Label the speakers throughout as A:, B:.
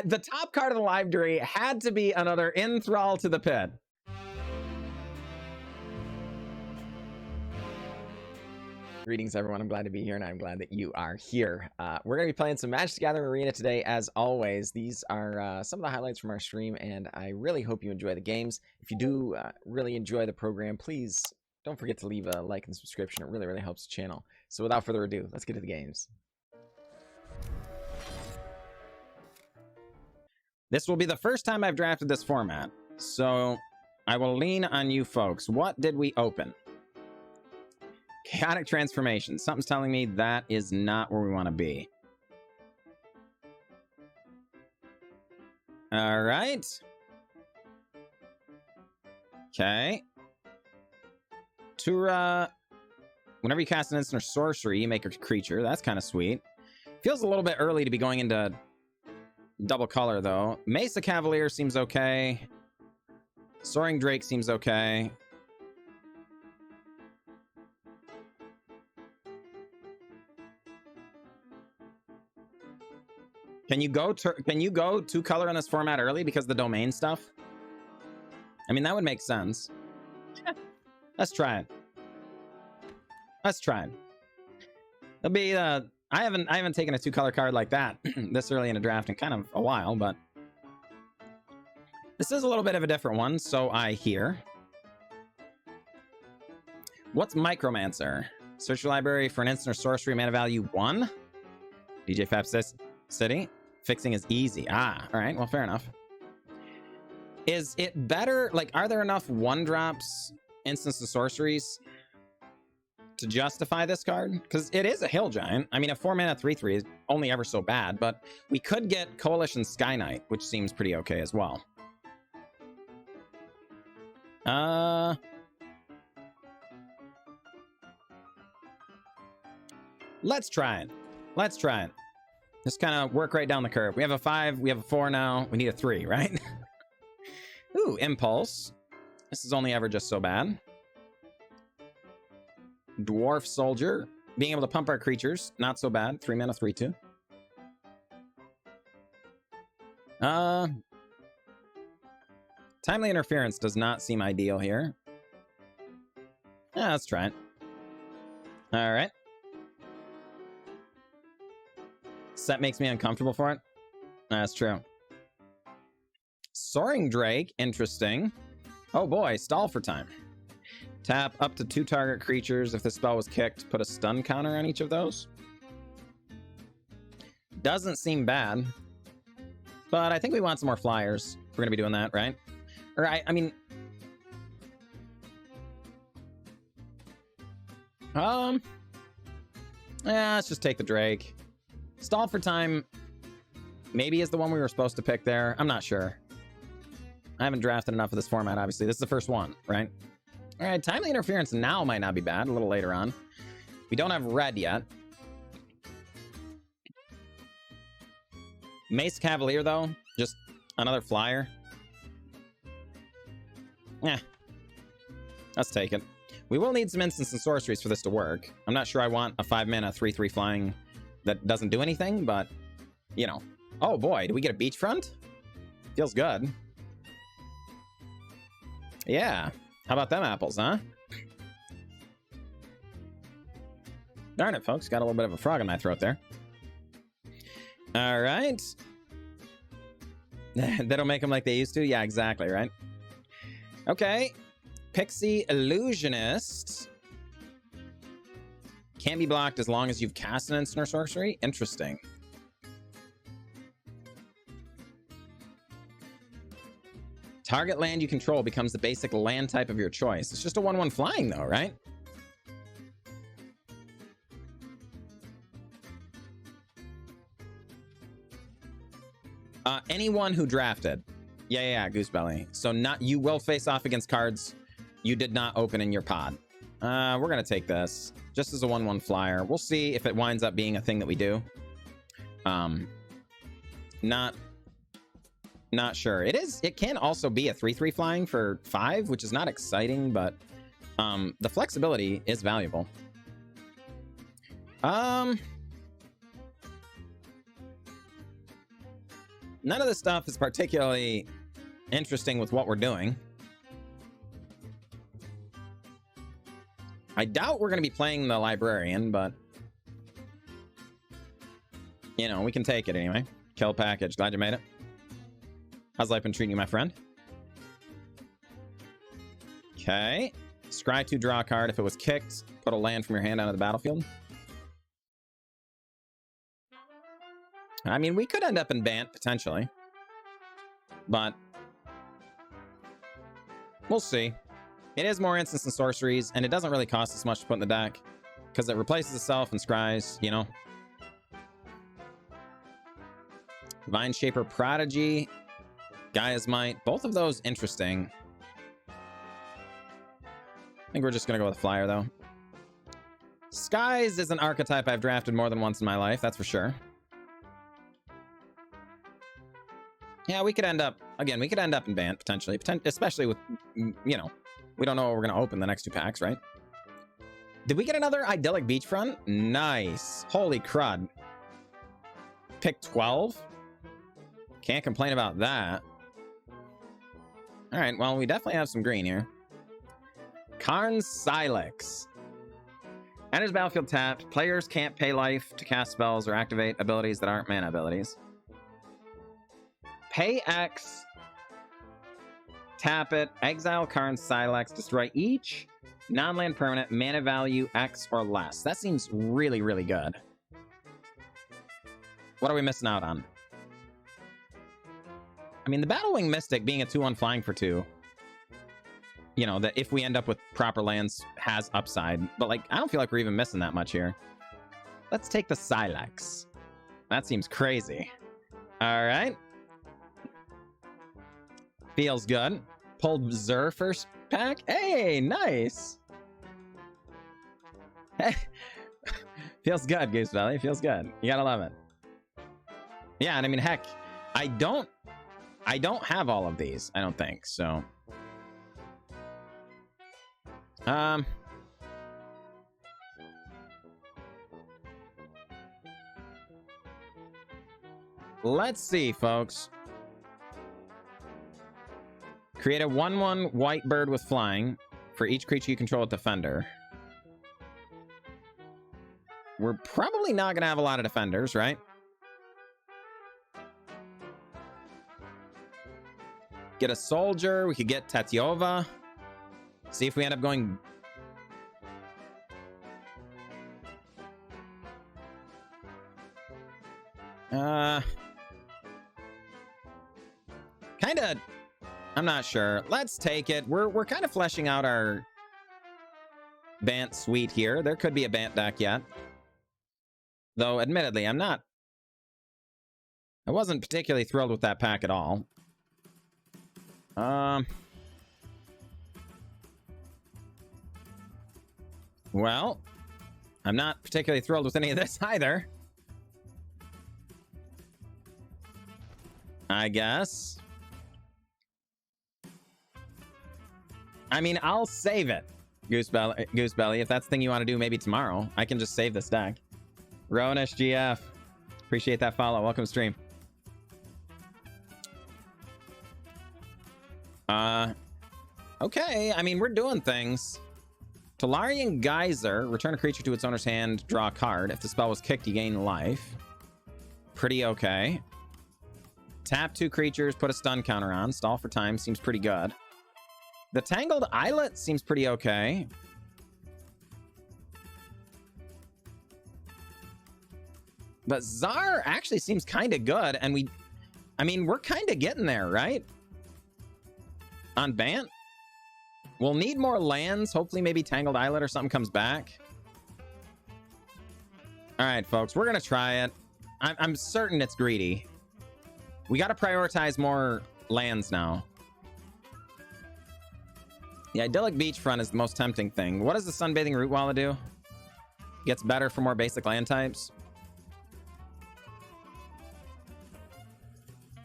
A: the top card of the library had to be another Enthrall to the Pit. Greetings, everyone. I'm glad to be here, and I'm glad that you are here. We're going to be playing some Magic the Gathering Arena today, as always. These are some of the highlights from our stream, and I really hope you enjoy the games. If you do really enjoy the program, please don't forget to leave a like and subscription. It really, really helps the channel. So without further ado, let's get to the games. This will be the first time I've drafted this format, so I will lean on you folks. What did we open? Chaotic Transformation. Something's telling me that is not where we want to be. All right. Okay. Tura. Whenever you cast an instant or sorcery, you make a creature. That's kind of sweet. Feels a little bit early to be going into double color, though. Mesa Cavalier seems okay. Soaring Drake seems okay. Can you go two color in this format early because of the domain stuff? I mean, that would make sense. Let's try it. Let's try it. It'll be I haven't taken a 2-color card like that this early in a draft in kind of a while, but this is a little bit of a different one, so I hear. What's Micromancer? Search your library for an instant or sorcery, mana value 1. DJ Fab City. Fixing is easy. Ah, all right. Well, fair enough. Is it better? Like, are there enough 1-drops, instants, and sorceries to justify this card? Because it is a hill giant. I mean, a 4-mana 3/3 is only ever so bad, but we could get Coalition Sky Knight, which seems pretty okay as well. Let's try it. Let's try it. Just kind of work right down the curve. We have a 5, we have a 4 now. We need a 3, right? Ooh, Impulse. This is only ever just so bad. Dwarf Soldier. Being able to pump our creatures. Not so bad. 3 mana, 3/2. Timely Interference does not seem ideal here. Let's try it. All right. Set makes me uncomfortable for it. That's true. Soaring Drake, interesting. Oh boy, stall for time. Tap up to 2 target creatures. If the spell was kicked, put a stun counter on each of those. Doesn't seem bad. But I think we want some more flyers. We're gonna be doing that, right? Or I mean... Yeah, let's just take the Drake. Stall for time maybe is the one we were supposed to pick there. I'm not sure. I haven't drafted enough of this format, obviously. This is the first one, right? All right, Timely Interference now might not be bad, a little later on. We don't have red yet. Mace Cavalier, though. Just another flyer. Let's take it. We will need some instants and sorceries for this to work. I'm not sure I want a 5-mana 3/3 flying that doesn't do anything, but, you know. Oh boy, do we get a beachfront? Feels good. Yeah. How about them apples, huh? Darn it, folks. Got a little bit of a frog in my throat there. All right. That'll make them like they used to? Yeah, exactly, right? Okay. Pixie Illusionist. Can't be blocked as long as you've cast an instant or sorcery. Interesting. Target land you control becomes the basic land type of your choice. It's just a 1/1 flying, though, right? Anyone who drafted. Yeah, Goosebelly. So you will face off against cards you did not open in your pod. We're gonna take this just as a 1/1 flyer. We'll see if it winds up being a thing that we do. Not sure. It can also be a 3/3 flying for 5, which is not exciting, but the flexibility is valuable. None of this stuff is particularly interesting with what we're doing. I doubt we're going to be playing the Librarian, but... you know, we can take it anyway. Kill package. Glad you made it. How's life been treating you, my friend? Okay. Scry 2, draw a card. If it was kicked, put a land from your hand onto the battlefield. I mean, we could end up in Bant, potentially. But... we'll see. It is more instants and sorceries, and it doesn't really cost us much to put in the deck. Because it replaces itself and scries, you know? Vine Shaper Prodigy. Gaia's Might. Both of those interesting. I think we're just going to go with Flyer, though. Skies is an archetype I've drafted more than once in my life, that's for sure. Yeah, we could end up... again, we could end up in Bant, potentially. Especially with, you know... we don't know what we're going to open the next 2 packs, right? Did we get another Idyllic Beachfront? Nice. Holy crud. Pick 12? Can't complain about that. Alright, well, we definitely have some green here. Karn's Silex. Enters battlefield tapped. Players can't pay life to cast spells or activate abilities that aren't mana abilities. Pay X. Tap it. Exile Karn's Silex. Destroy each non-land permanent mana value X or less. That seems really, really good. What are we missing out on? I mean, the Battlewing Mystic being a 2/1 flying for 2. You know, that if we end up with proper lands has upside. But, like, I don't feel like we're even missing that much here. Let's take the Silex. That seems crazy. All right. Feels good. Pulled Zur first pack. Hey, nice. Feels good, Goose Valley. Feels good. You gotta love it. Yeah, and I mean, heck, I don't have all of these, I don't think, so... let's see, folks. Create a 1/1 white bird with flying for each creature you control with Defender. We're probably not going to have a lot of Defenders, right? Get a Soldier. We could get Tatyova. See if we end up going... kind of... I'm not sure. Let's take it. We're kind of fleshing out our Bant suite here. There could be a Bant deck yet. Though, admittedly, I wasn't particularly thrilled with that pack at all. Well, I'm not particularly thrilled with any of this either. I guess. I mean, I'll save it, Goosebelly. If that's the thing you want to do, maybe tomorrow. I can just save this deck. Ronish GF. Appreciate that follow. Welcome to stream. Okay. I mean, we're doing things. Talarian Geyser. Return a creature to its owner's hand. Draw a card. If the spell was kicked, you gain life. Pretty okay. Tap 2 creatures. Put a stun counter on. Stall for time. Seems pretty good. The Tangled Islet seems pretty okay. But Czar actually seems kind of good. And I mean, we're kind of getting there, right? On Bant. We'll need more lands. Hopefully maybe Tangled Islet or something comes back. All right, folks. We're going to try it. I'm certain it's greedy. We got to prioritize more lands now. The Idyllic Beachfront is the most tempting thing. What does the Sunbathing Root Walla do? Gets better for more basic land types.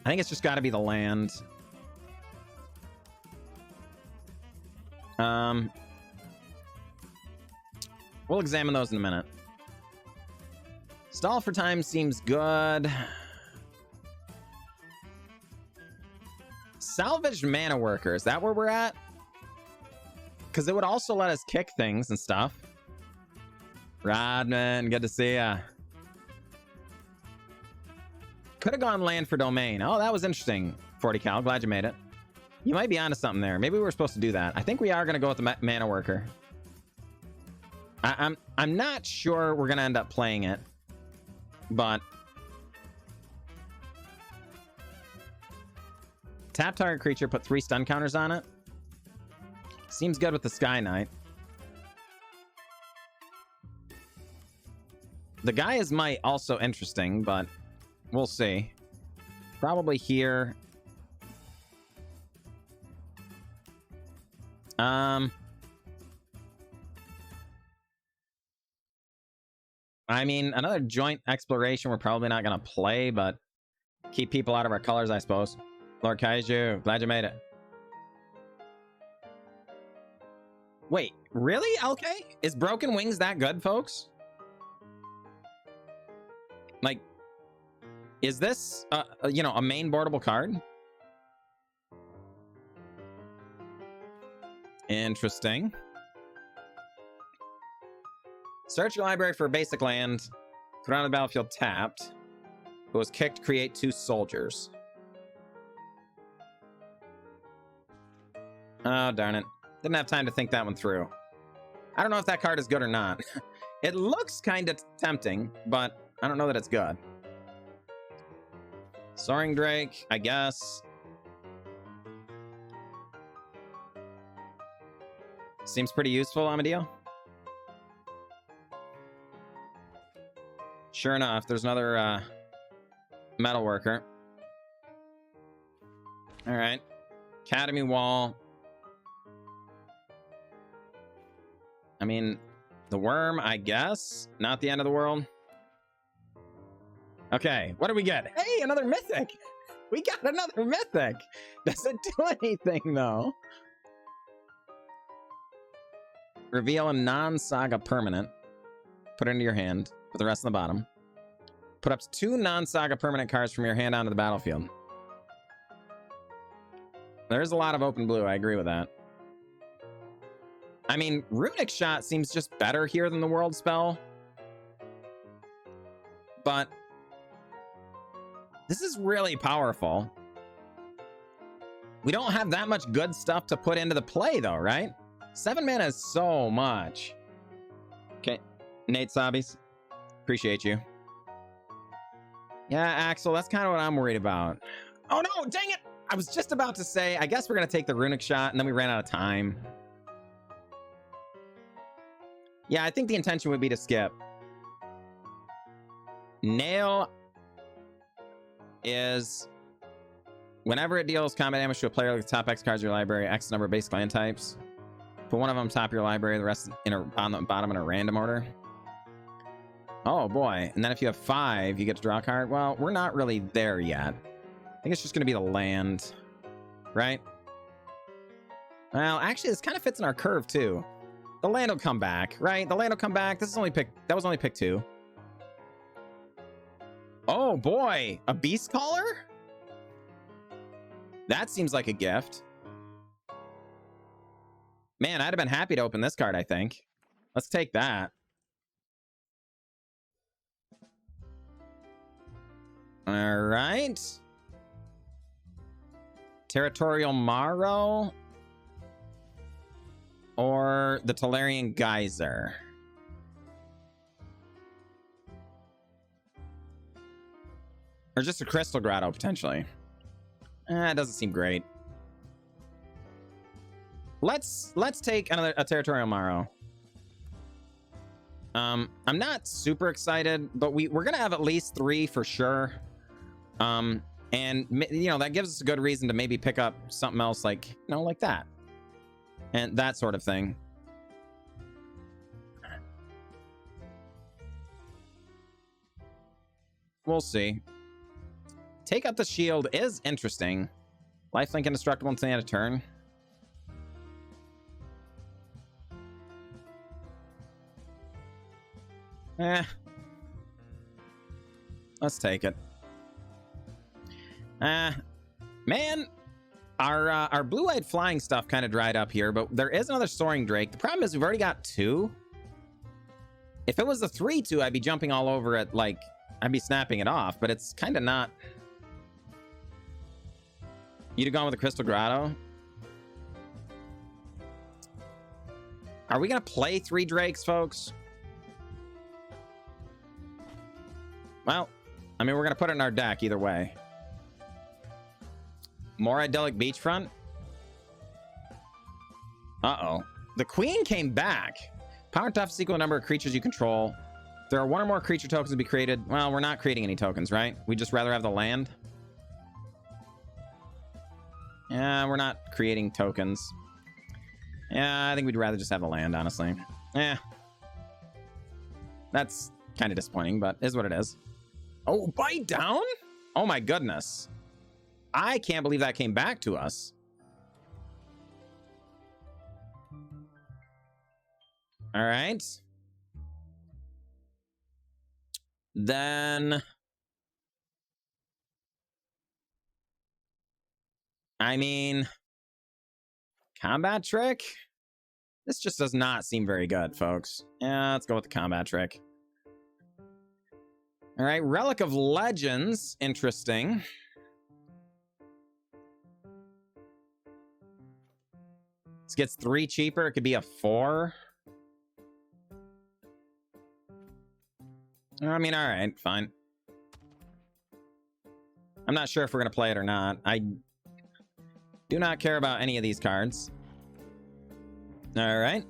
A: I think it's just got to be the land. We'll examine those in a minute. Stall for time seems good. Salvaged mana worker. Is that where we're at? Because it would also let us kick things and stuff. Rodman, good to see ya. Could have gone land for domain. Oh, that was interesting. 40 cal. Glad you made it. You might be onto something there. Maybe we were supposed to do that. I think we are going to go with the mana worker. I'm not sure we're going to end up playing it, but tap target creature, put 3 stun counters on it. Seems good with the Sky Knight. The Gaia's Might also interesting, but we'll see. Probably here. I mean, another joint exploration we're probably not going to play, but keep people out of our colors, I suppose. Lord Kaiju, glad you made it. Wait, really, LK? Is Broken Wings that good, folks? Like, is this, you know, a main boardable card? Interesting. Search your library for a basic land. Put it on the battlefield tapped. It was kicked, create 2 soldiers. Oh, darn it. Didn't have time to think that one through. I don't know if that card is good or not. It looks kind of tempting, but I don't know that it's good. Soaring Drake, I guess. Seems pretty useful, Amadeo. Sure enough, there's another metal worker. All right. Academy Wall. I mean, the worm, I guess. Not the end of the world. Okay, what do we get? Hey, another mythic! We got another mythic! Does it do anything, though? Reveal a non-saga permanent. Put it into your hand. Put the rest on the bottom. Put up 2 non-saga permanent cards from your hand onto the battlefield. There's a lot of open blue, I agree with that. I mean, Runic Shot seems just better here than the World Spell. But this is really powerful. We don't have that much good stuff to put into the play, though, right? 7 mana is so much. Okay, Nate Sabis, appreciate you. Yeah, Axel, that's kind of what I'm worried about. Oh no, dang it! I was just about to say, I guess we're going to take the Runic Shot, and then we ran out of time. Yeah, I think the intention would be to skip. Nail is whenever it deals combat damage to a player with the top X cards of your library, X number of basic land types. Put one of them top of your library, the rest on the bottom in a random order. Oh boy. And then if you have 5, you get to draw a card. Well, we're not really there yet. I think it's just going to be the land, right? Well, actually, this kind of fits in our curve too. The land will come back, right? The land will come back. This is only pick. That was only pick 2. Oh boy, a Beast Caller? That seems like a gift. Man, I'd have been happy to open this card, I think. Let's take that. All right. Territorial Marrow. Or the Tolarian Geyser. Or just a Crystal Grotto, potentially. It doesn't seem great. Let's take a Territorial Marrow. I'm not super excited, but we're gonna have at least 3 for sure. And you know, that gives us a good reason to maybe pick up something else like, you know, like that. And that sort of thing. We'll see. Take out the shield is interesting. Lifelink indestructible until the end of turn. Let's take it. Man, Our blue-eyed flying stuff kind of dried up here, but there is another soaring drake. The problem is we've already got 2. If it was a 3/2, I'd be jumping all over it, like I'd be snapping it off, but it's kind of not. You'd have gone with the Crystal Grotto. Are we gonna play 3 drakes, folks? Well, I mean, we're gonna put it in our deck either way. More idyllic beachfront. Uh-oh. The queen came back. Power to equal number of creatures you control. There are 1 or more creature tokens to be created. Well, we're not creating any tokens, right? We'd just rather have the land. Yeah, we're not creating tokens. Yeah, I think we'd rather just have the land, honestly. Yeah. That's kind of disappointing, but is what it is. Oh, bite down? Oh my goodness. I can't believe that came back to us. All right. Then... I mean... Combat trick? This just does not seem very good, folks. Yeah, let's go with the combat trick. All right, Relic of Legends. Interesting. This gets 3 cheaper. It could be a 4. I mean, all right, fine. I'm not sure if we're going to play it or not. I do not care about any of these cards. All right.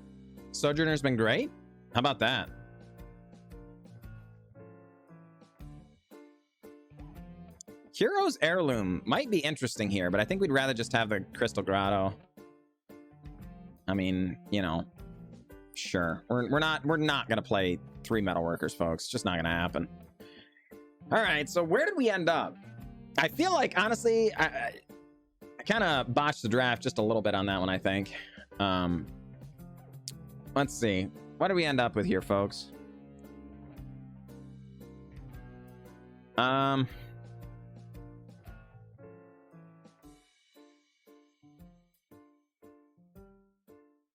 A: Sojourner's been great. How about that? Hero's Heirloom might be interesting here, but I think we'd rather just have the Crystal Grotto. I mean, you know, sure. We're not going to play 3 Metalworkers, folks. Just not going to happen. All right, so where did we end up? I feel like, honestly, I kind of botched the draft just a little bit on that one, I think. Let's see. What do we end up with here, folks?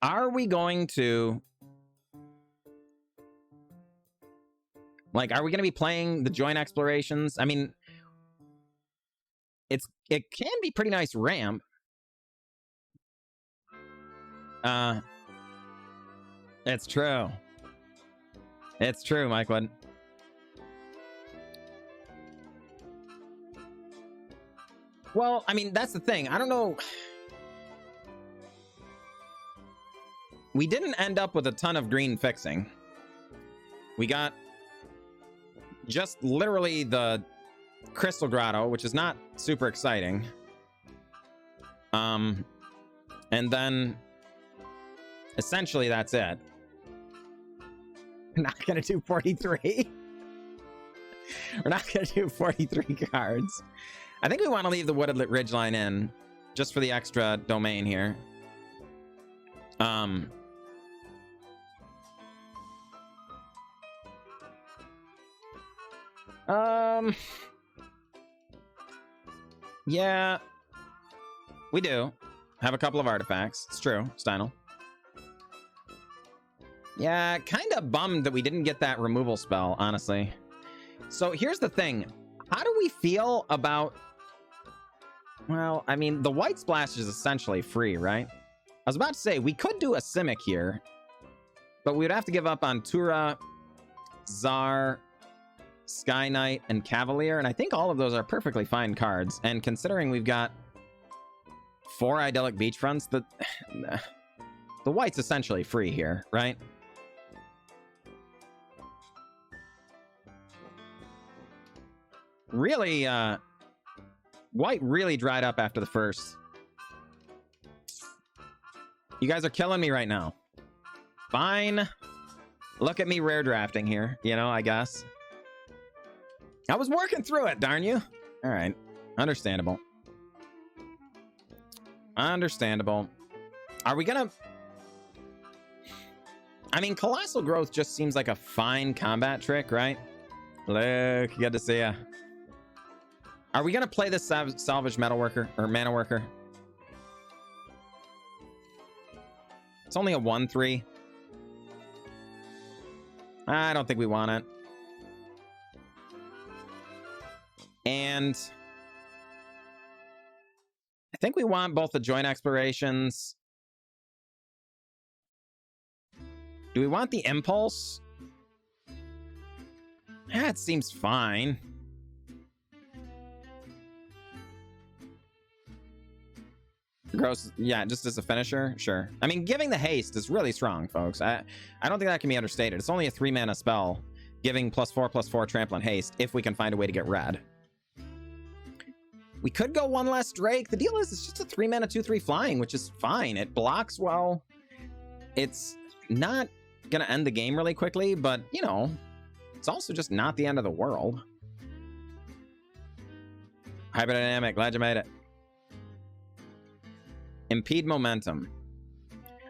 A: Are we going to... Like, are we going to be playing the joint explorations? I mean... It can be pretty nice ramp. It's true. It's true, Mike Wood. Well, I mean, that's the thing. I don't know. We didn't end up with a ton of green fixing. We got just literally the Crystal Grotto, which is not super exciting. And then essentially that's it. We're not gonna do 43. We're not gonna do 43 cards. I think we want to leave the Wooded Ridgeline in just for the extra domain here. Yeah, we do have a couple of artifacts. It's true, Steinel. Yeah, kind of bummed that we didn't get that removal spell, honestly. So here's the thing. How do we feel about... Well, I mean, the White Splash is essentially free, right? I was about to say, we could do a Simic here, but we would have to give up on Tura, Tsar, Sky Knight, and Cavalier, and I think all of those are perfectly fine cards. And considering we've got 4 idyllic beachfronts, the White's essentially free here, right? Really, White really dried up after the first. You guys are killing me right now. Fine. Look at me rare drafting here, you know, I guess. I was working through it, darn you. All right. Understandable. Understandable. Are we gonna... I mean, Colossal Growth just seems like a fine combat trick, right? Luke, good to see ya. Are we gonna play this Salvage Metalworker or Mana Worker? It's only a 1/3. I don't think we want it. And I think we want both the joint explorations. Do we want the impulse? Yeah, it seems fine. Gross, yeah, just as a finisher, sure. I mean, giving the haste is really strong, folks. I don't think that can be understated. It's only a 3-mana spell, giving +4/+4 trample and haste, if we can find a way to get red. We could go one less Drake. The deal is, it's just a 3-mana 2/3 flying, which is fine. It blocks well. It's not gonna end the game really quickly, but, you know, it's also just not the end of the world. Hybridynamic, glad you made it. Impede momentum.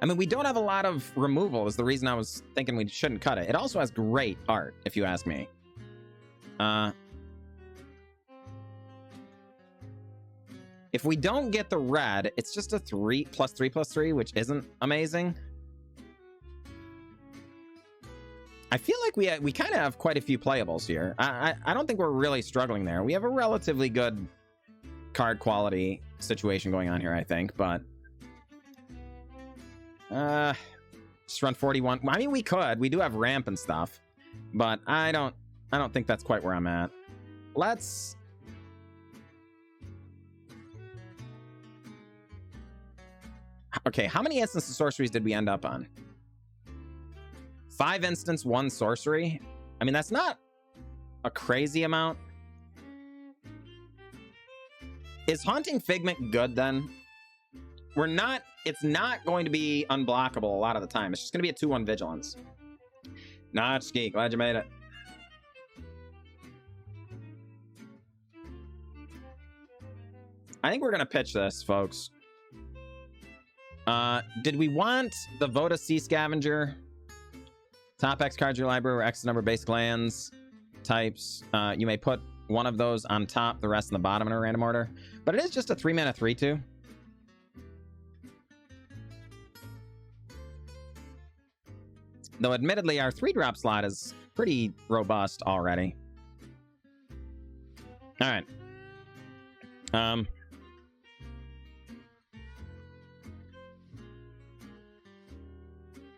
A: I mean, we don't have a lot of removal is the reason I was thinking we shouldn't cut it. It also has great art, if you ask me. If we don't get the red, it's just a 3/3/3, which isn't amazing. I feel like we kind of have quite a few playables here. I don't think we're really struggling there. We have a relatively good card quality situation going on here, I think, but just run 41. I mean, we could. We do have ramp and stuff, but I don't think that's quite where I'm at. Let's okay, how many instants of sorceries did we end up on? 5 instants, 1 sorcery. I mean, that's not a crazy amount. Is Haunting Figment good then? It's not going to be unblockable a lot of the time. It's just going to be a 2/1 vigilance. Notch Ski, glad you made it. I think we're going to pitch this, folks. Did we want the Voda Sea Scavenger? Top X cards in your library or X number of basic lands types. You may put one of those on top, the rest in the bottom in a random order. But it is just a 3-mana 3/2. Though admittedly, our 3-drop slot is pretty robust already. All right.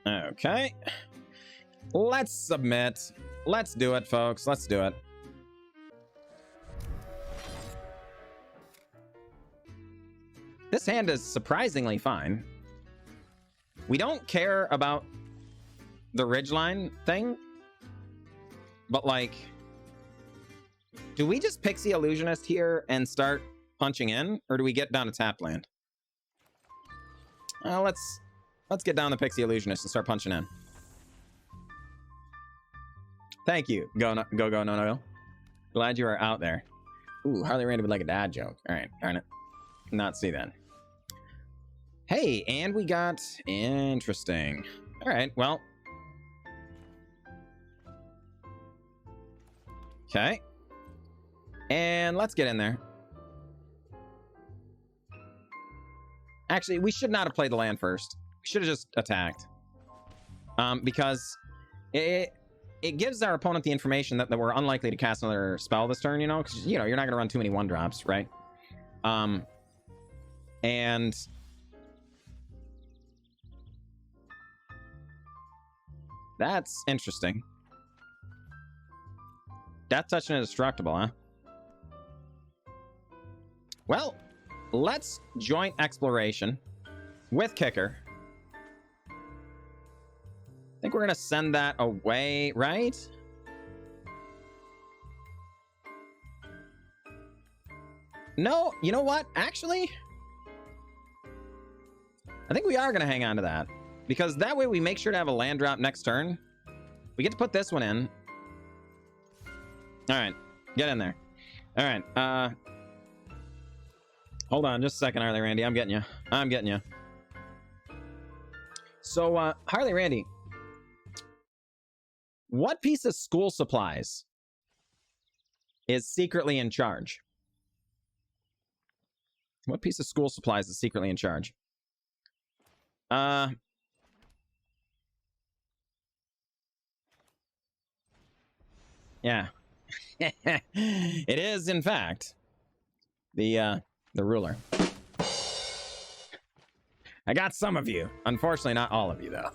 A: Okay. Let's submit. Let's do it, folks. Let's do it. This hand is surprisingly fine. We don't care about the ridgeline thing, but like, do we just Pixie Illusionist here and start punching in, or do we get down to tap land? Let's get down the Pixie Illusionist and start punching in. Thank you. Go, no. Glad you are out there. Ooh, Harley Randy would like a dad joke. All right, darn it. Not see that. Hey, and we got interesting. All right, well. Okay. And let's get in there. Actually, we should not have played the land first. We should have just attacked. Because it gives our opponent the information that we're unlikely to cast another spell this turn, you know? Because, you know, you're not going to run too many 1-drops, right? And that's interesting. Death Touch and Indestructible, huh? Well, let's joint exploration with Kicker. I think we're going to send that away, right? No, you know what? Actually, I think we are going to hang on to that. Because that way we make sure to have a land drop next turn. We get to put this one in. All right, get in there. All right, hold on just a second, Harley Randy. I'm getting you. So, Harley Randy, what piece of school supplies is secretly in charge? What piece of school supplies is secretly in charge? Yeah. It is, in fact, the ruler. I got some of you. Unfortunately, not all of you, though.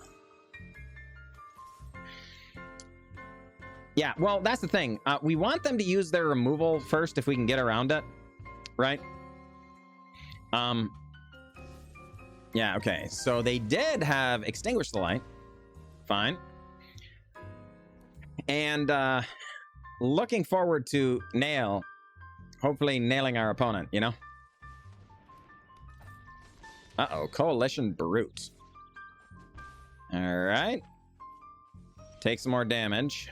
A: Yeah, well, that's the thing. We want them to use their removal first if we can get around it, right? Yeah, okay. So they did have Extinguish the Light. Fine. And looking forward to nail, hopefully nailing our opponent, you know? Uh-oh, Coalition Brute. All right. Take some more damage.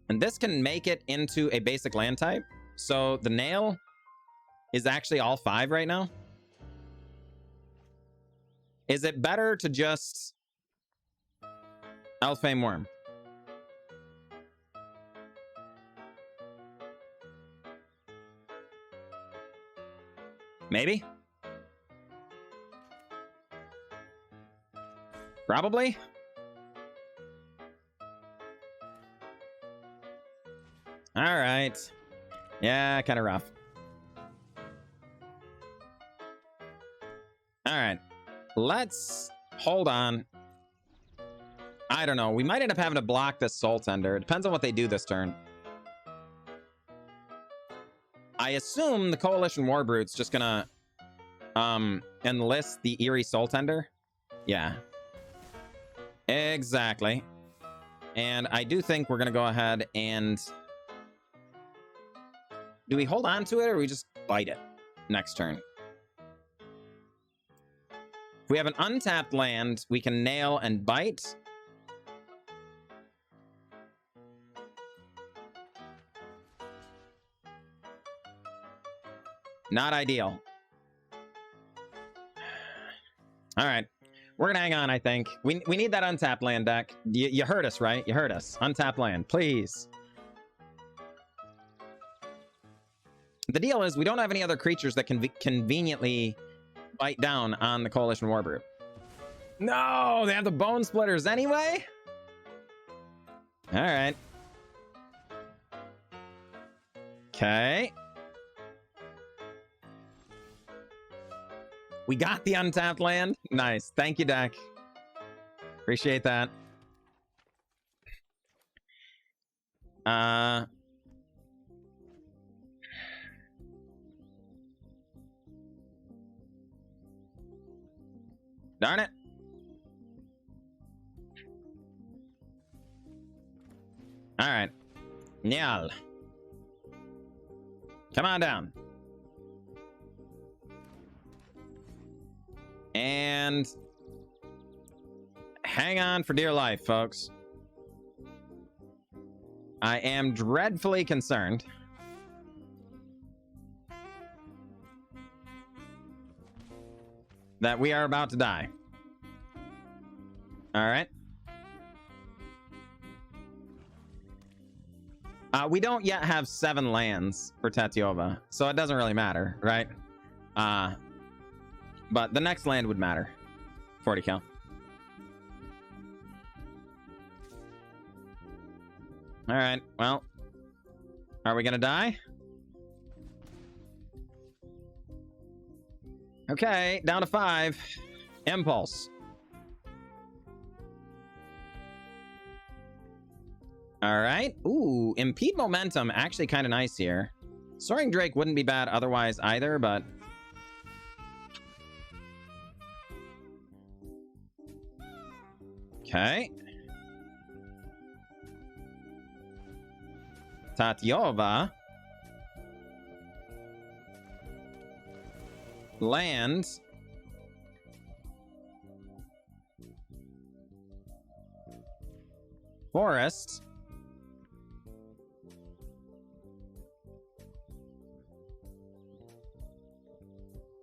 A: And this can make it into a basic land type. So the nail is actually all 5 right now. Is it better to just Elfbane Worm? Maybe? Probably? All right. Yeah, kind of rough. All right. Let's hold on. I don't know. We might end up having to block this Soul Tender. It depends on what they do this turn. I assume the Coalition Warbrute's just gonna enlist the Eerie Soul Tender. Yeah. Exactly. And I do think we're gonna go ahead and... Do we hold on to it or we just bite it next turn? If we have an untapped land, we can nail and bite. Not ideal. All right. We're going to hang on, I think. We need that untapped land deck. You heard us, right? You heard us. Untapped land, please. The deal is we don't have any other creatures that can conveniently bite down on the Coalition Warbrute. No, they have the Bone Splitters anyway? All right. Okay. We got the untapped land. Nice. Thank you, deck. Appreciate that. Darn it. All right. Nyal. Come on down. And hang on for dear life, folks. I am dreadfully concerned. That we are about to die. All right. We don't yet have 7 lands for Tatiova, so it doesn't really matter, right? But the next land would matter. 40 cal. All right, well. Are we gonna die? Okay, down to 5. Impulse. All right. Ooh, impede momentum. Actually kind of nice here. Soaring Drake wouldn't be bad otherwise either, but... Okay. Tatiova. Land. Forest.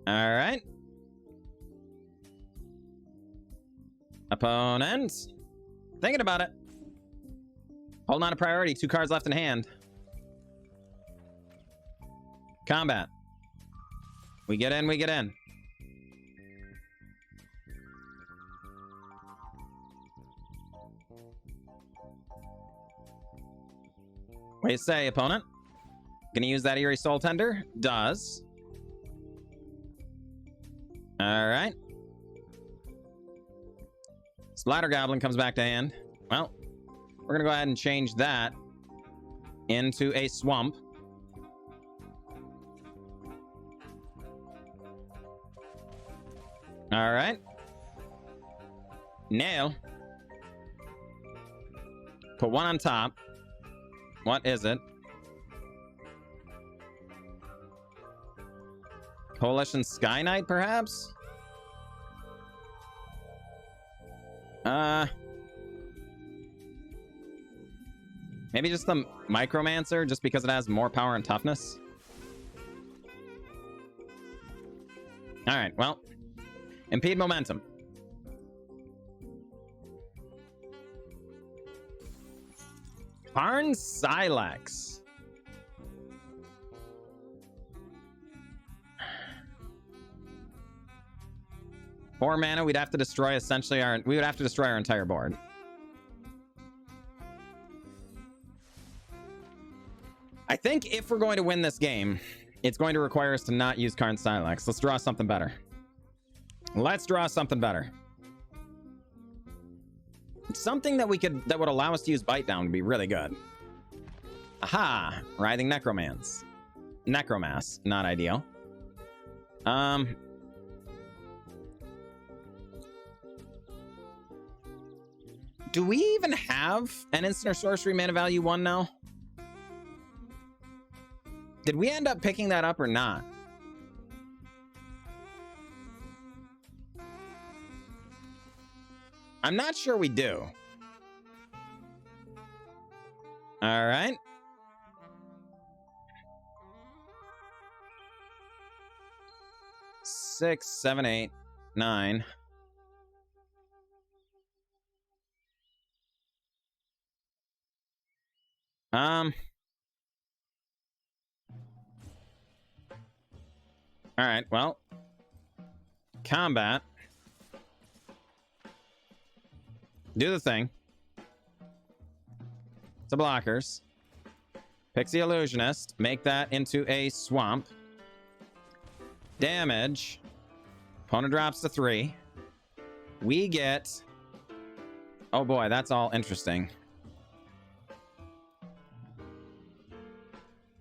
A: All right. Opponent. Thinking about it. Holding on to priority. 2 cards left in hand. Combat. We get in, we get in. What do you say, opponent? Gonna use that Eerie Soul Tender? Does. Alright. Splatter Goblin comes back to hand. Well, we're gonna go ahead and change that into a swamp. Alright. Nail. Put one on top. What is it? Coalition Sky Knight, perhaps? Maybe just the Micromancer, just because it has more power and toughness. Alright, well. Impede momentum. Karn Silex. Four mana, we'd have to destroy essentially we would have to destroy our entire board. I think if we're going to win this game, it's going to require us to not use Karn Silex. Let's draw something better. Let's draw something better. Something that that would allow us to use Bite Down would be really good. Aha! Writhing Necromass, not ideal. Do we even have an instant or sorcery mana value 1 now? Did we end up picking that up or not? I'm not sure we do. All right. Six, 7, 8, 9. All right, well. Combat. Do the thing. To blockers. Pixie Illusionist. Make that into a swamp. Damage. Opponent drops to 3. We get... Oh boy, that's all interesting.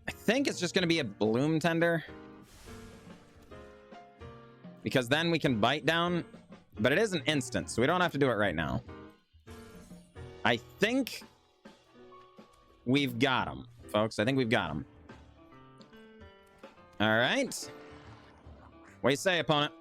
A: I think it's just going to be a Bloom Tender. Because then we can Bite Down. But it is an instant, so we don't have to do it right now. I think we've got him, folks. I think we've got him. All right. What do you say, opponent?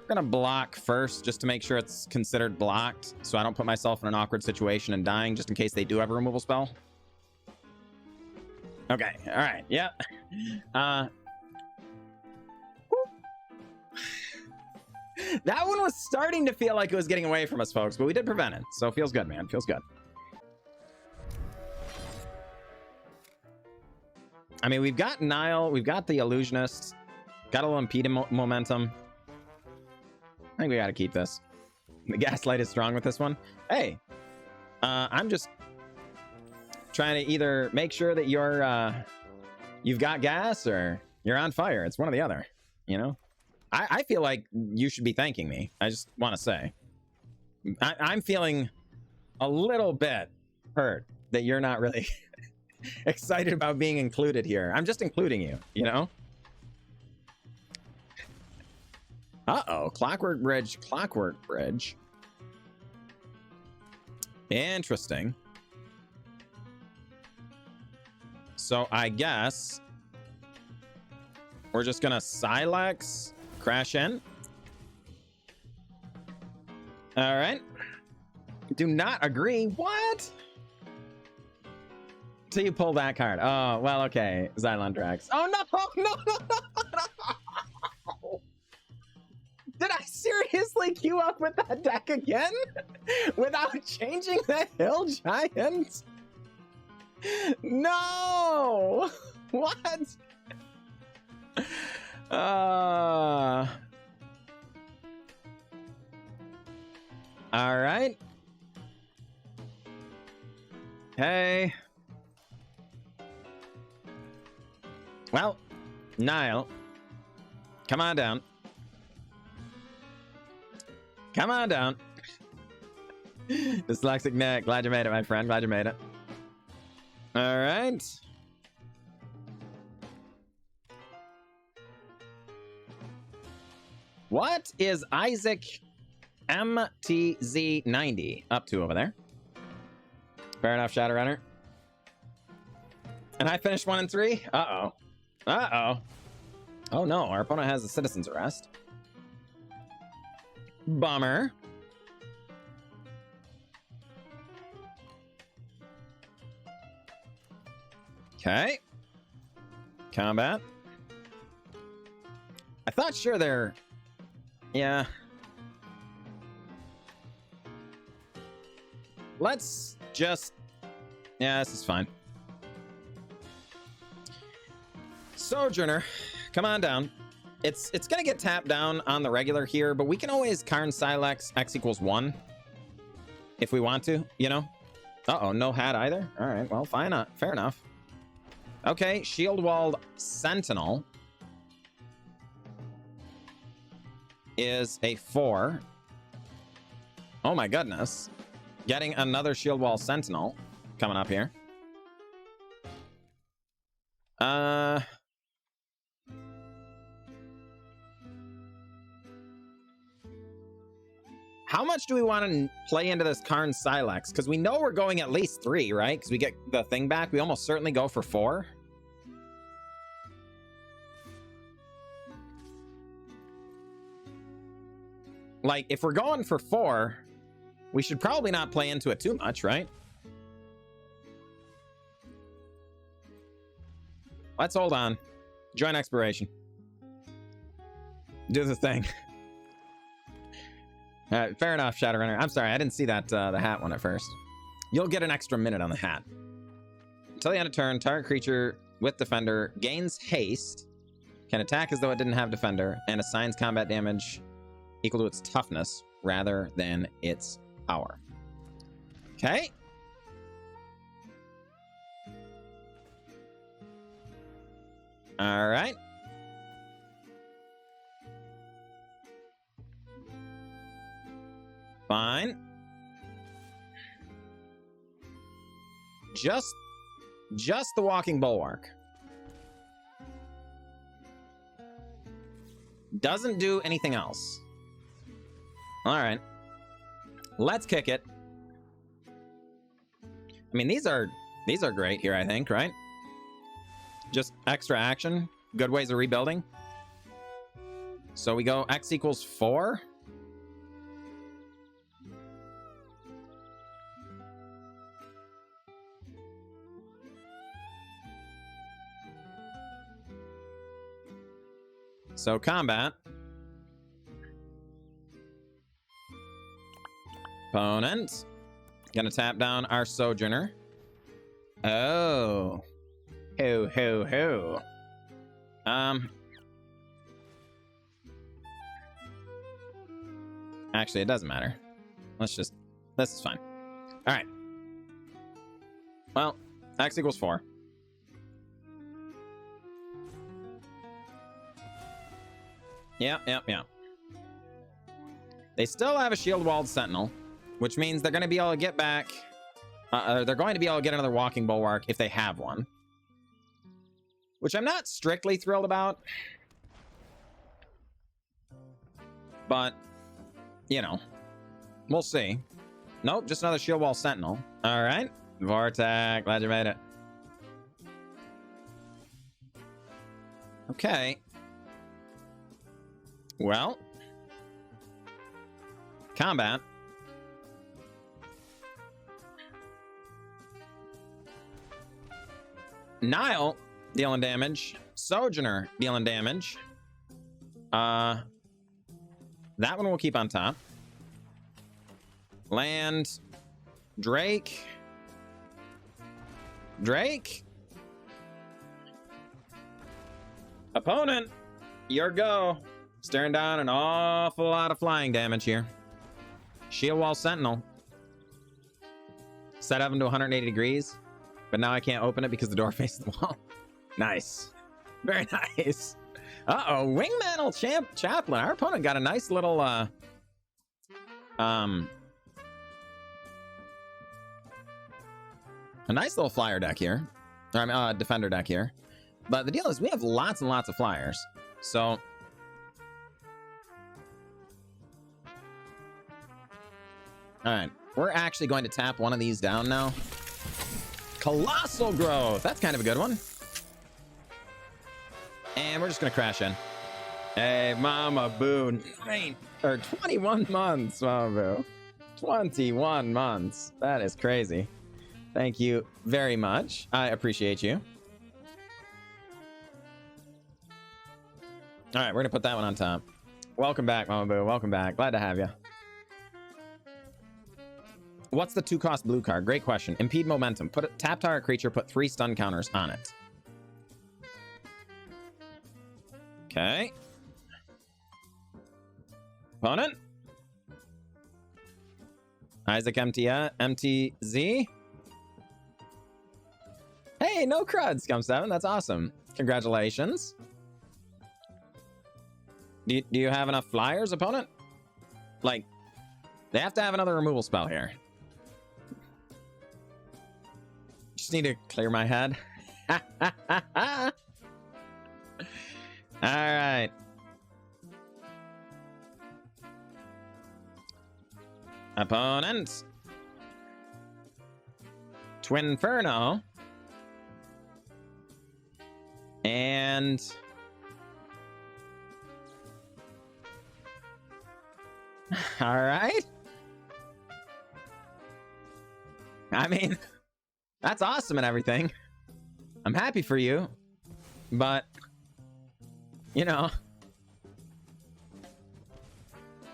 A: I'm gonna block first just to make sure it's considered blocked, so I don't put myself in an awkward situation and dying, just in case they do have a removal spell. Okay, all right, yep. That one was starting to feel like it was getting away from us, folks, but we did prevent it, so it feels good, man. Feels good. I mean, we've got Nile, we've got the Illusionist, got a little impede momentum. I think we gotta keep this. The Gaslight is strong with this one. Hey, I'm just trying to either make sure that you've got gas or you're on fire. It's one or the other, you know? I feel like you should be thanking me. I just want to say. I'm feeling a little bit hurt that you're not really excited about being included here. I'm just including you, you know? Uh-oh, Clockwork Bridge, Clockwork Bridge. Interesting. So I guess we're just gonna Silex, crash in. All right. Do not agree. What? Till you pull that card. Oh, well, okay. Xylon Drax. Oh, no. Did I seriously queue up with that deck again? Without changing the Hill Giant? No! What? All right. Hey. Well, Niall. Come on down. Come on down. Dyslexic Nick. Glad you made it, my friend. Glad you made it. All right. What is Isaac MTZ90 up to over there? Fair enough, Shadowrunner. And I finished 1 and 3? Uh-oh. Uh-oh. Oh no, our opponent has a citizen's arrest. Bummer. Okay. Combat. I thought sure they're... Yeah. Let's just... Yeah, this is fine. Sojourner, come on down. It's gonna get tapped down on the regular here, but we can always Karn Silex X equals 1 if we want to, you know? Uh-oh, no hat either? All right, well, fine, fair enough. Okay, Shield Walled Sentinel is a 4. Oh my goodness. Getting another Shield Wall Sentinel coming up here. How much do we want to play into this Karn Silex? Because we know we're going at least 3, right? Because we get the thing back. We almost certainly go for 4. Like, if we're going for 4, we should probably not play into it too much, right? Let's hold on. Join expiration. Do the thing. Fair enough, Shadowrunner. I'm sorry, I didn't see that the hat one at first. You'll get an extra minute on the hat. Until the end of turn, target creature with defender gains haste, can attack as though it didn't have defender, and assigns combat damage equal to its toughness rather than its power. Okay. All right. Fine. Just the Walking Bulwark. Doesn't do anything else. All right. Let's kick it. I mean, these are great here, I think, right? Just extra action. Good ways of rebuilding. So we go X equals 4. So combat. Opponent. Gonna tap down our Sojourner. Oh. Ho. Actually, it doesn't matter. This is fine. All right. Well, X equals 4. Yeah. They still have a Shield Walled Sentinel, which means they're going to be able to get back... they're going to be able to get another Walking Bulwark if they have one. Which I'm not strictly thrilled about. But, you know, we'll see. Nope, just another Shield Wall Sentinel. All right. Vortex, glad you made it. Okay. Well. Combat. Nile dealing damage. Sojourner dealing damage. That one we'll keep on top. Land. Drake. Drake. Opponent, your go. Staring down an awful lot of flying damage here. Shield Wall Sentinel. Set oven to 180 degrees. But now I can't open it because the door faces the wall. Nice. Very nice. Uh-oh. Wingmantle Chaplain. Our opponent got a nice little, a nice little flyer deck here. Or, defender deck here. But the deal is we have lots and lots of flyers. So... Alright. We're actually going to tap one of these down now. Colossal Growth! That's kind of a good one. And we're just going to crash in. Hey, Mama Boo. 21 months, Mama Boo. 21 months. That is crazy. Thank you very much. I appreciate you. All right, we're going to put that one on top. Welcome back, Mama Boo. Welcome back. Glad to have you. What's the 2-cost blue card? Great question. Impede momentum. Tap target creature, put 3 stun counters on it. Okay. Opponent. Isaac MTZ. Hey, no crud, Scum7. That's awesome. Congratulations. Do you have enough flyers, opponent? Like, they have to have another removal spell here. Just need to clear my head. All right. Opponent. Twinferno. And... all right. I mean, that's awesome and everything. I'm happy for you. But, you know.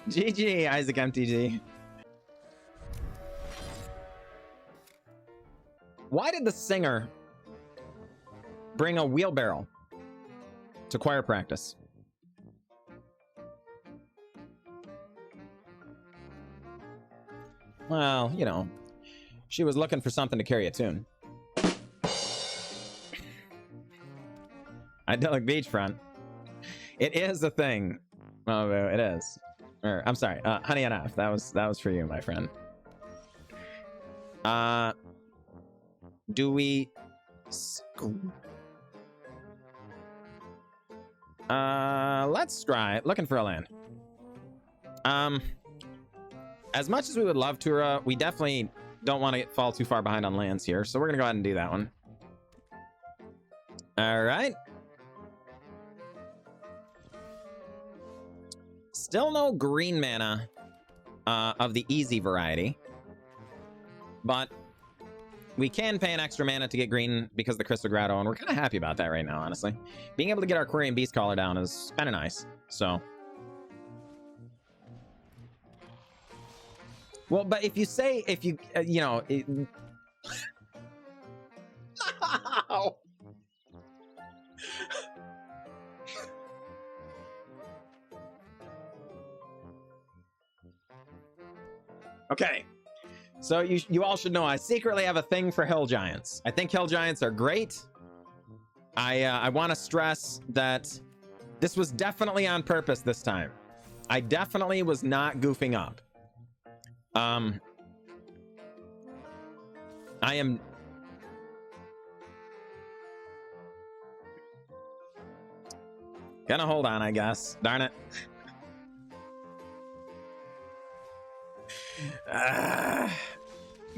A: GG, Isaac MTG. Why did the singer bring a wheelbarrow to choir practice? Well, you know, she was looking for something to carry a tune. Idyllic beachfront. It is a thing. Oh, it is. Or, I'm sorry, Honey NF. That was for you, my friend. Do we... let's try it. Looking for a land. As much as we would love to, we definitely don't want to fall too far behind on lands here, so we're gonna go ahead and do that one. All right. Still no green mana of the easy variety, but we can pay an extra mana to get green because of the Crystal Grotto, and we're kind of happy about that right now, honestly. Being able to get our Quirion Beastcaller down is kind of nice, so... well, but if you say, you know... No! Okay. So you all should know I secretly have a thing for Hill Giants. I think Hill Giants are great. I want to stress that this was definitely on purpose this time. I definitely was not goofing up. I am... gonna hold on, I guess. Darn it.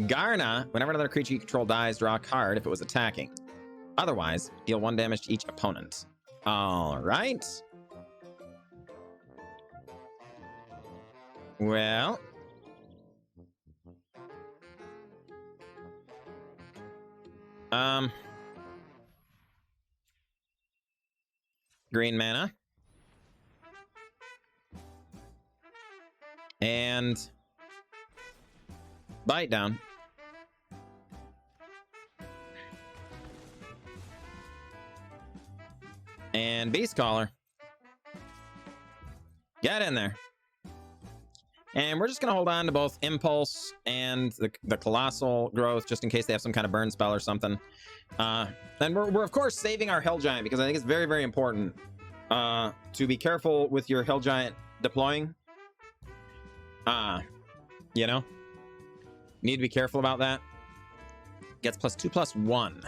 A: Garna, whenever another creature you control dies, draw a card if it was attacking. Otherwise, deal 1 damage to each opponent. All right. Well... green mana. And... bite down. And Beast Caller. Get in there. And we're just going to hold on to both Impulse and the Colossal Growth, just in case they have some kind of burn spell or something. And we're of course, saving our Hill Giant, because I think it's very, very important to be careful with your Hill Giant deploying. You know? Need to be careful about that. Gets +2/+1.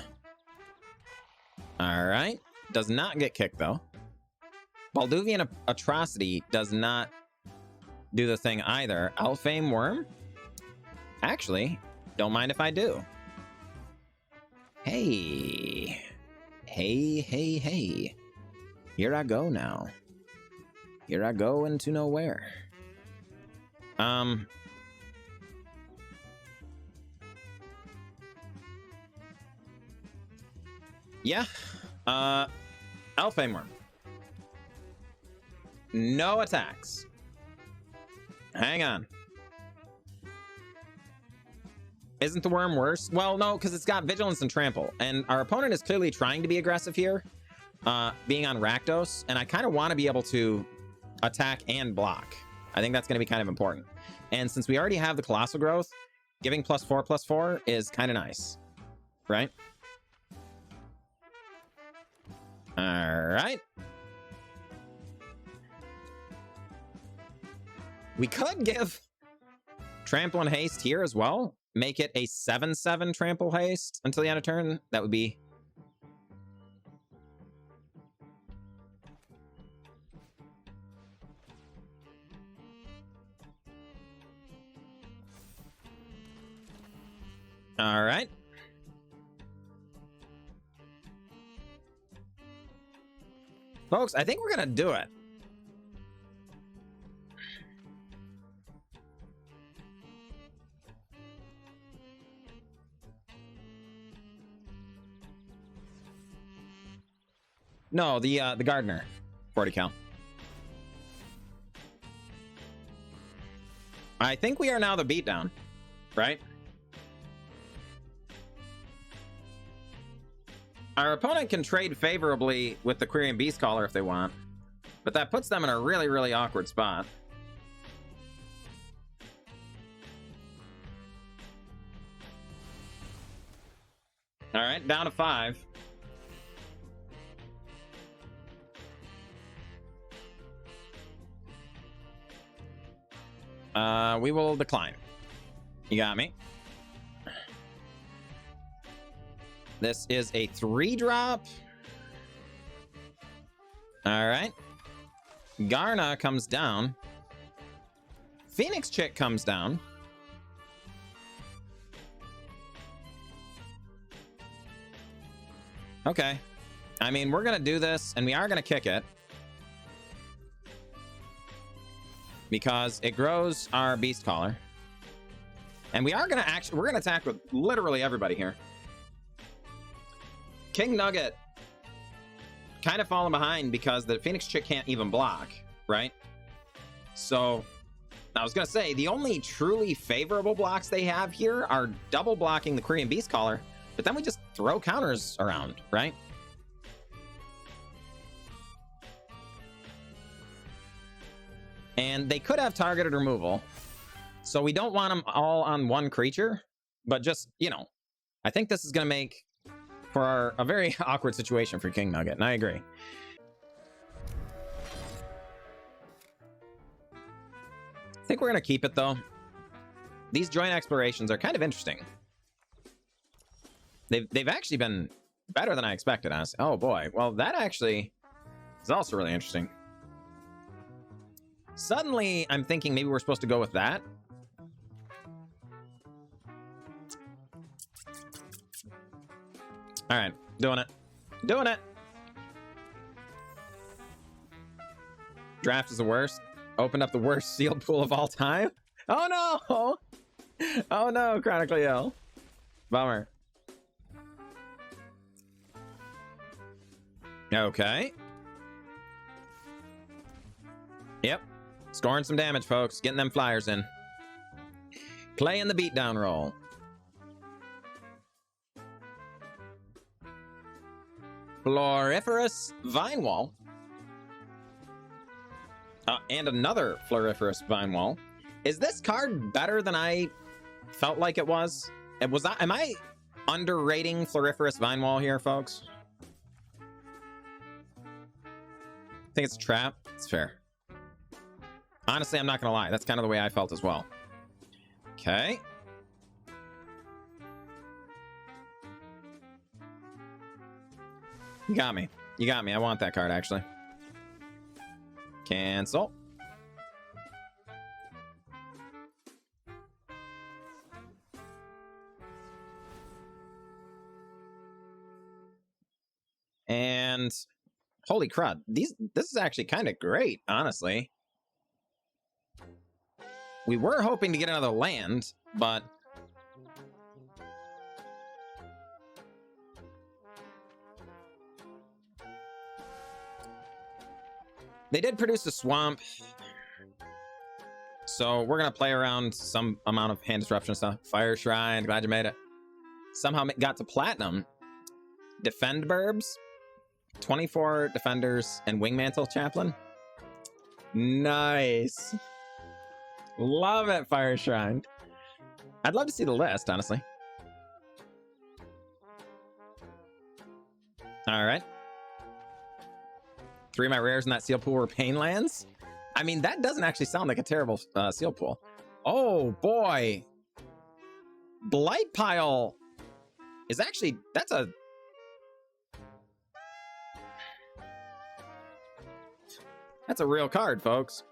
A: Alright. Does not get kicked, though. Balduvian Atrocity does not do the thing either. Alfame Worm? Actually, don't mind if I do. Hey. Hey, hey, hey. Here I go now. Here I go into nowhere. Yeah. Alfame Worm. No attacks. Hang on. Isn't the worm worse? Well, no, because it's got Vigilance and Trample. And our opponent is clearly trying to be aggressive here, being on Rakdos. And I kind of want to be able to attack and block. I think that's going to be kind of important. And since we already have the Colossal Growth, giving +4/+4 is kind of nice. Right? Alright. We could give Trample and Haste here as well. Make it a 7/7 Trample Haste until the end of turn. That would be... Alright. Folks, I think we're gonna do it. No, the Gardener. 40 cal. I think we are now the beatdown, right? Our opponent can trade favorably with the Quirion Beast Caller if they want, but that puts them in a really, really awkward spot. All right, down to 5. We will decline. You got me. This is a 3-drop. All right. Garna comes down. Phoenix Chick comes down. Okay. I mean, we're going to do this, and we are going to kick it. Because it grows our Beast Caller. And we are going to actually... We're going to attack with literally everybody here. King Nugget kind of falling behind because the Phoenix Chick can't even block, right? So, I was going to say, the only truly favorable blocks they have here are double blocking the Quirion Beast Caller, but then we just throw counters around, right? And they could have targeted removal, so we don't want them all on one creature, but just, you know, I think this is going to make for a very awkward situation for King Nugget, and I agree. I think we're going to keep it, though. These joint explorations are kind of interesting. They've actually been better than I expected, honestly. Oh, boy. Well, that actually is also really interesting. Suddenly, I'm thinking maybe we're supposed to go with that. All right, doing it. Doing it. Draft is the worst. Opened up the worst sealed pool of all time. Oh no! Oh no, Chronically Ill. Bummer. Okay. Yep. Scoring some damage, folks. Getting them flyers in. Playing the beatdown role. Floriferous Vine Wall. And another Floriferous Vine Wall. Is this card better than I felt like it was? Am I underrating Floriferous Vine Wall here, folks? I think it's a trap. It's fair. Honestly, I'm not gonna lie. That's kind of the way I felt as well. Okay. You got me. You got me. I want that card, actually. Cancel. And holy crud, this is actually kind of great, honestly. We were hoping to get another land, but they did produce a swamp, so we're gonna play around some amount of hand disruption stuff. Fire Shrine, glad you made it. Somehow got to platinum. Defend Burbs, 24 defenders, and Wingmantle Chaplain. Nice. Love it, Fire Shrine. I'd love to see the list, honestly. All right. 3 of my rares in that seal pool were pain lands. I mean, that doesn't actually sound like a terrible seal pool. Oh, boy. Blight Pile is actually... That's a real card, folks.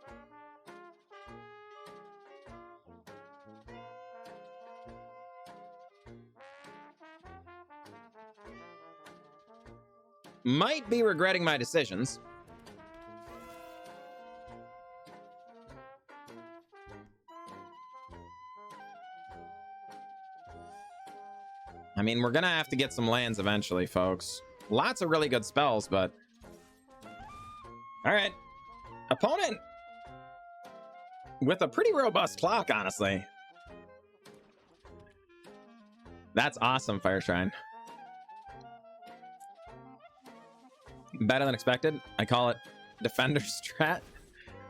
A: Might be regretting my decisions. I mean, we're gonna have to get some lands eventually, folks. Lots of really good spells, but... Alright. Opponent with a pretty robust clock, honestly. That's awesome, Fire Shrine. Better than expected. I call it Defender Strat.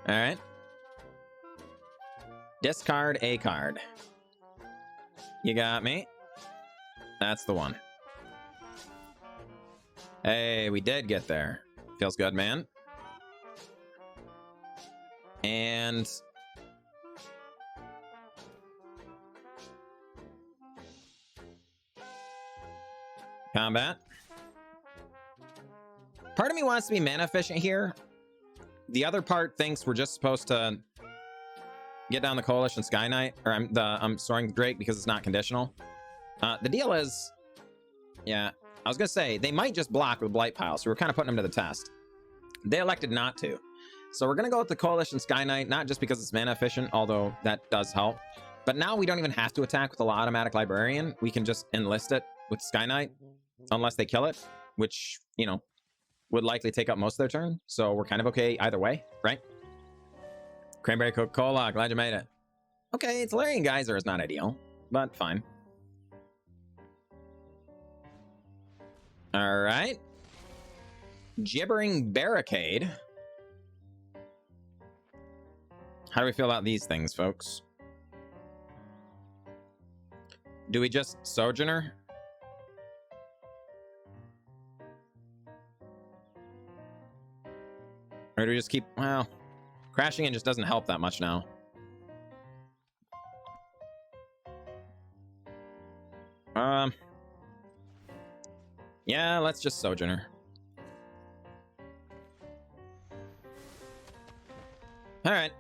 A: Alright. Discard a card. You got me. That's the one. Hey, we did get there. Feels good, man. And combat. Part of me wants to be mana efficient here. The other part thinks we're just supposed to get down the Coalition Sky Knight, or I'm Soaring Drake because it's not conditional. The deal is, yeah, I was gonna say they might just block with Blight Pile, so we're kind of putting them to the test. They elected not to. So we're going to go with the Coalition Sky Knight, not just because it's mana efficient, although that does help. But now we don't even have to attack with the automatic Librarian. We can just enlist it with Sky Knight, unless they kill it, which, you know, would likely take up most of their turn. So we're kind of okay either way, right? Cranberry Coca-Cola, glad you made it. Okay, Tolarian Geyser is not ideal, but fine. All right. Gibbering Barricade. How do we feel about these things, folks? Do we just Sojourner? Or do we just keep... Well, Crashing In just doesn't help that much now. Yeah, let's just Sojourner. All right.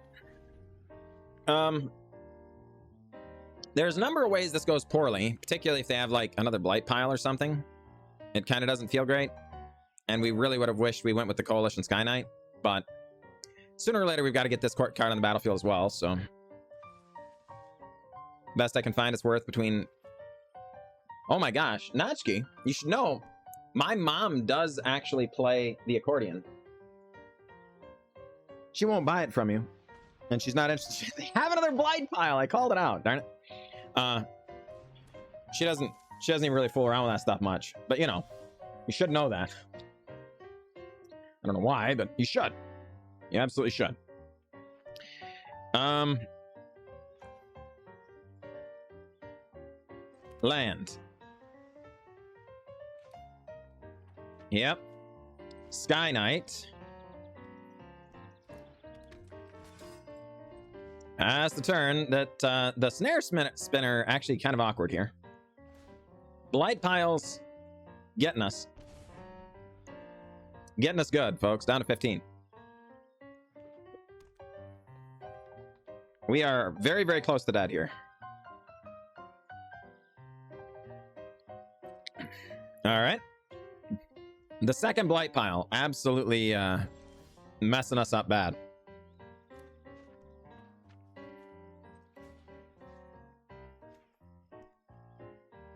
A: There's a number of ways this goes poorly, particularly if they have like another Blight Pile or something. It kind of doesn't feel great, and we really would have wished we went with the Coalition Sky Knight, but sooner or later we've got to get this court card on the battlefield as well, so best I can find is worth between... Oh my gosh, Nachki, you should know, my mom does actually play the accordion. She won't buy it from you. And she's not interested. They have another Blight Pile. I called it out. Darn it. She doesn't even really fool around with that stuff much. But you know, you should know that. I don't know why, but you should. You absolutely should. Land. Yep. Sky Knight. That's the turn that the snare spinner actually kind of awkward here. Blight piles getting us. Getting us good, folks. Down to 15. We are very, very close to that here. All right. The second blight pile absolutely messing us up bad.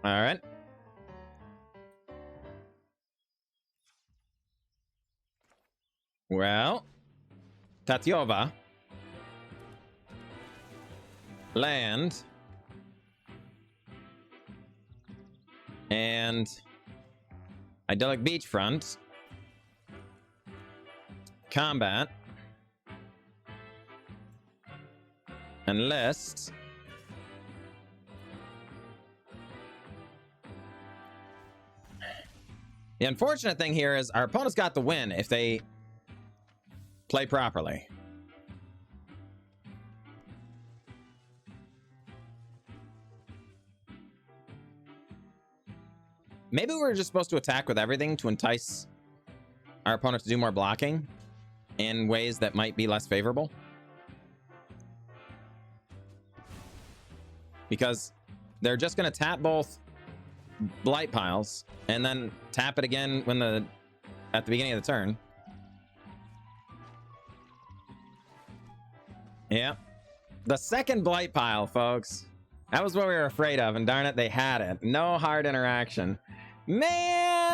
A: All right. Well, Tatyova. Land. And Idyllic Beachfront. Combat. And list. The unfortunate thing here is our opponent's got the win if they play properly. Maybe we're just supposed to attack with everything to entice our opponent to do more blocking in ways that might be less favorable. Because they're just going to tap both blight piles and then tap it again when at the beginning of the turn. Yeah. The second blight pile, folks. That was what we were afraid of, and darn it, they had it. No hard interaction. Man!